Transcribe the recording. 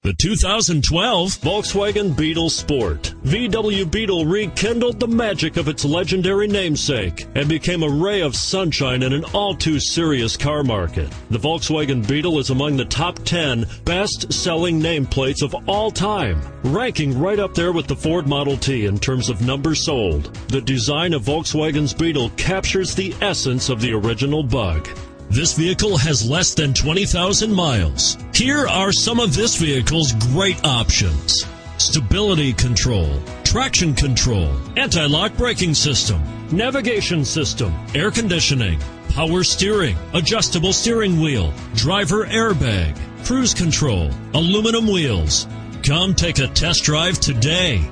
The 2012 Volkswagen Beetle Sport. VW Beetle rekindled the magic of its legendary namesake and became a ray of sunshine in an all-too-serious car market. The Volkswagen Beetle is among the top 10 best-selling nameplates of all time, ranking right up there with the Ford Model T in terms of numbers sold. The design of Volkswagen's Beetle captures the essence of the original bug. This vehicle has less than 20,000 miles. Here are some of this vehicle's great options: stability control, traction control, anti-lock braking system, navigation system, air conditioning, power steering, adjustable steering wheel, driver airbag, cruise control, aluminum wheels. Come take a test drive today.